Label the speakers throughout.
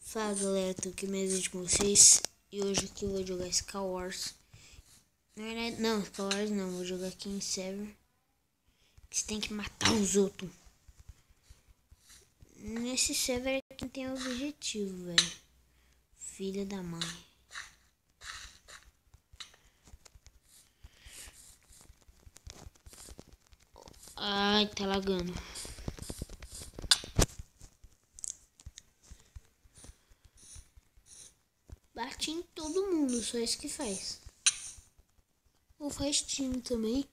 Speaker 1: Fala galera, tô aqui mais vídeo com vocês. E hoje aqui eu vou jogar Skywars. Na verdade, não, Skywars não, vou jogar aqui em server que você tem que matar os outros. Nesse server é quem tem objetivo, velho. Filha da mãe. Ai, tá lagando. Bate em todo mundo, só isso que faz. Ou faz time também.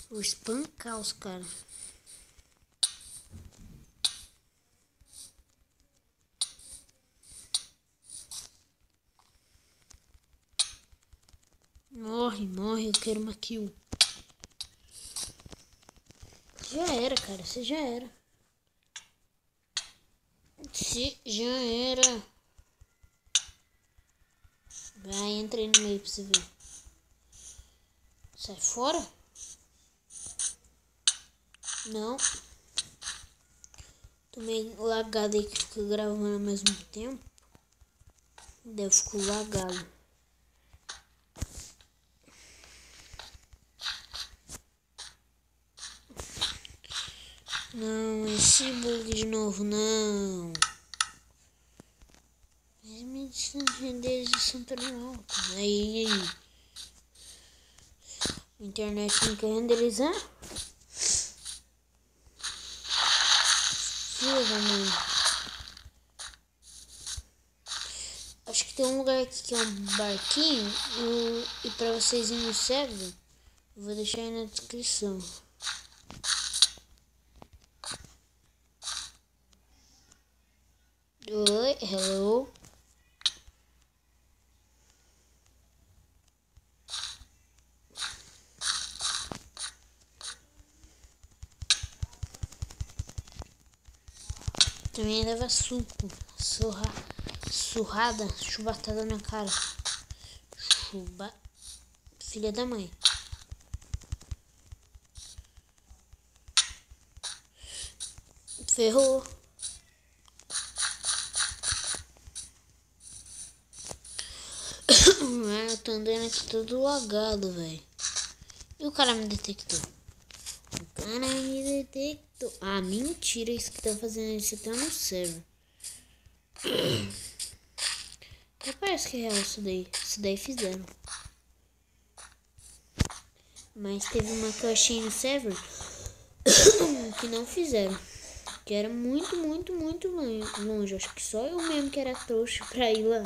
Speaker 1: Vou espancar os caras. Morre, morre, eu quero uma kill. Já era, cara, você já era. Você já era. Vai, entra aí no meio pra você ver. Sai fora? Não. Tô meio lagado aí que fica gravando ao mesmo tempo. Daí ficou lagado. Não, esse bug de novo, não. As medidas de renderização tá alta. Aí. A internet não quer renderizar? Filha da mãe. Acho que tem um lugar aqui que é um barquinho. E pra vocês irem no server, eu vou deixar aí na descrição. Oi, hello. Também leva suco, surrada, chubatada na cara. Filha da mãe. Ferrou. Eu tô andando aqui todo lagado, velho. E o cara me detectou. O cara me detectou. Ah, mentira, isso que tá fazendo isso até no server. Até parece que é real isso daí. Isso daí fizeram. Mas teve uma que eu achei no server que não fizeram. Que era muito longe. Acho que só eu mesmo que era trouxa pra ir lá.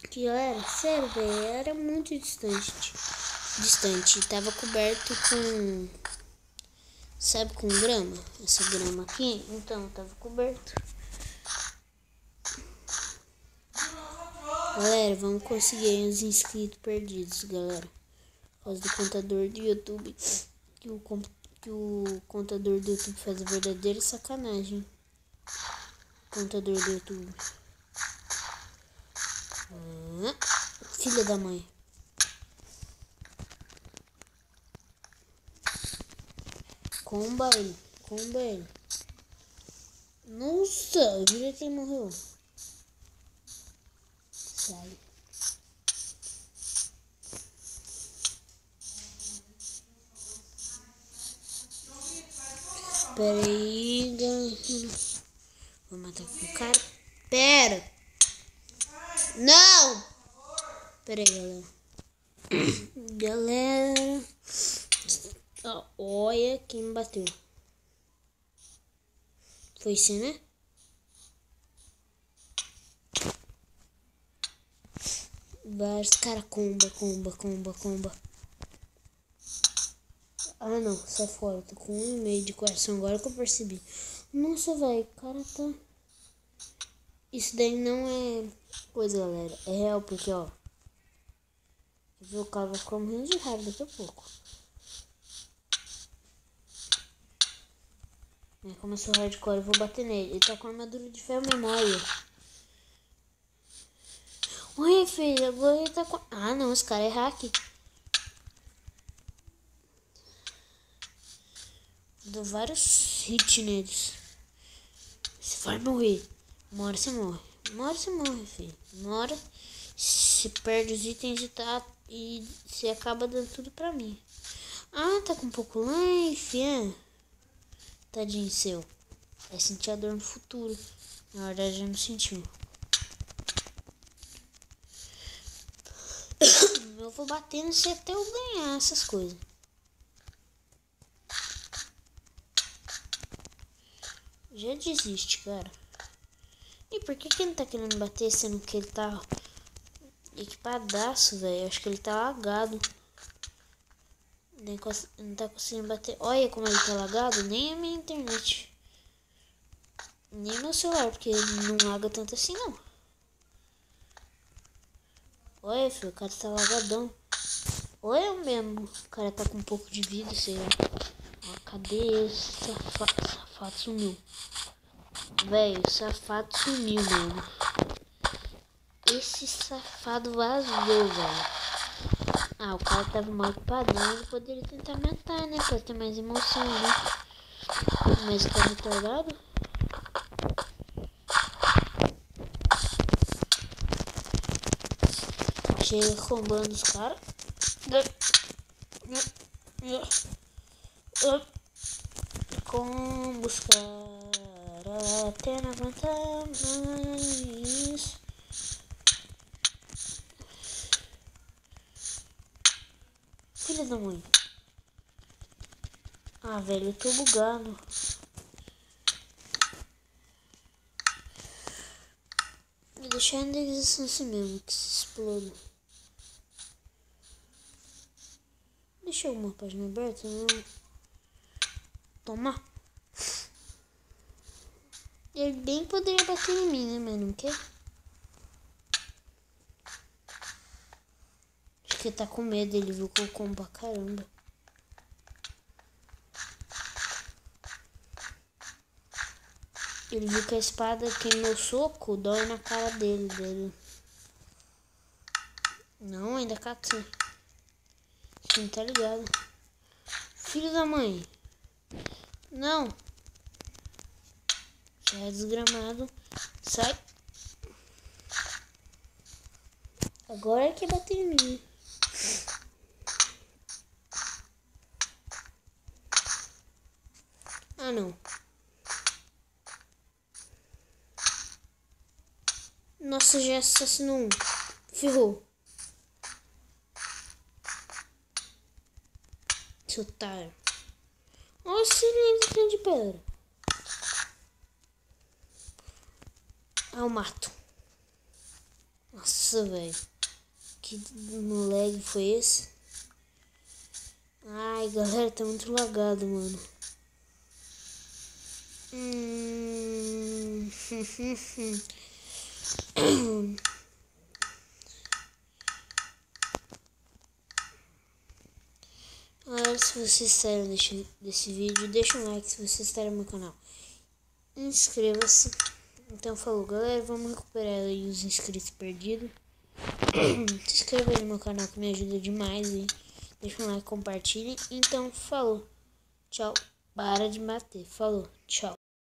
Speaker 1: Que era, sério, velho, era muito distante. Tava coberto com, sabe, com grama. Essa grama aqui, então tava coberto. Galera, vamos conseguir os inscritos perdidos, galera. Por causa do contador do YouTube. Que o contador do YouTube faz a verdadeira sacanagem. Contador do YouTube. Filha da mãe. Comba ele. Nossa, eu vi que ele morreu. Sai. Pera aí, galera. Vou matar aqui o cara. Pera. Não. Pera aí, galera. Galera. Olha quem me bateu. Foi sim, né? Vários caras comba. Ah não, sai fora. Tô com 1,5 de coração agora que eu percebi. Nossa, velho, o cara tá... Isso daí não é coisa, galera. É real, porque, ó. O cara vai ficar morrendo de raiva daqui a pouco. Começou o hardcore, eu vou bater nele. Ele tá com armadura de ferro memória. Oi, filho, agora ele tá com... Ah, não, esse cara é hack. Dou vários hits neles. Você vai morrer. Uma hora você morre. Uma hora você morre, filho. Uma hora você perde os itens e você acaba dando tudo pra mim. Ah, tá com um pouco life, é? Tadinho seu. Vai sentir a dor no futuro. Na verdade, já não sentiu. Eu vou bater nesse até eu ganhar essas coisas. Já desiste, cara. E por que ele tá querendo bater, sendo que ele tá equipadaço, velho? Acho que ele tá lagado. Não tá conseguindo bater. Olha como ele tá lagado. Nem a minha internet. Nem meu celular, porque ele não laga tanto assim, não. Olha, filho, o cara tá lagadão. Ou é o mesmo? O cara tá com um pouco de vida, sei lá. Ó, cadê esse safado? Safado sumiu. Velho, o safado sumiu, mano. Esse safado vazou, velho. Ah, o cara tava mal equipadão. Ele poderia tentar matar, né? Pra ter mais emoção, né? Mas tá retardado. Chega combando os caras. Combo os caras até não aguentar mais. Filha da mãe. Ah, velho, eu tô bugado. Vou deixar ainda a existência mesmo, que se exploda. Deixa uma página aberta, não. Toma. Ele bem poderia bater em mim, né, mas não quer. Acho que ele tá com medo, ele viu que eu como pra caramba. Ele viu que a espada queimou o soco, dói na cara dele. Não, ainda catei. Você não tá ligado. Filho da mãe. Não. Já é desgramado. Sai. Agora é que bater em mim. Ah, não. Nossa, já assassinou um. Ferrou. Seu otário. Olha o cilindro de pedra. Ah, eu mato. Nossa, velho. Que moleque foi esse? Ai, galera, tá muito lagado, mano. Galera, se vocês gostaram desse vídeo, deixa um like se vocês gostaram do meu canal. Inscreva-se. Então falou, galera, vamos recuperar aí os inscritos perdidos. Se inscreva aí no meu canal que me ajuda demais e deixa um like, compartilhe. Então falou, tchau, para de bater, falou, tchau.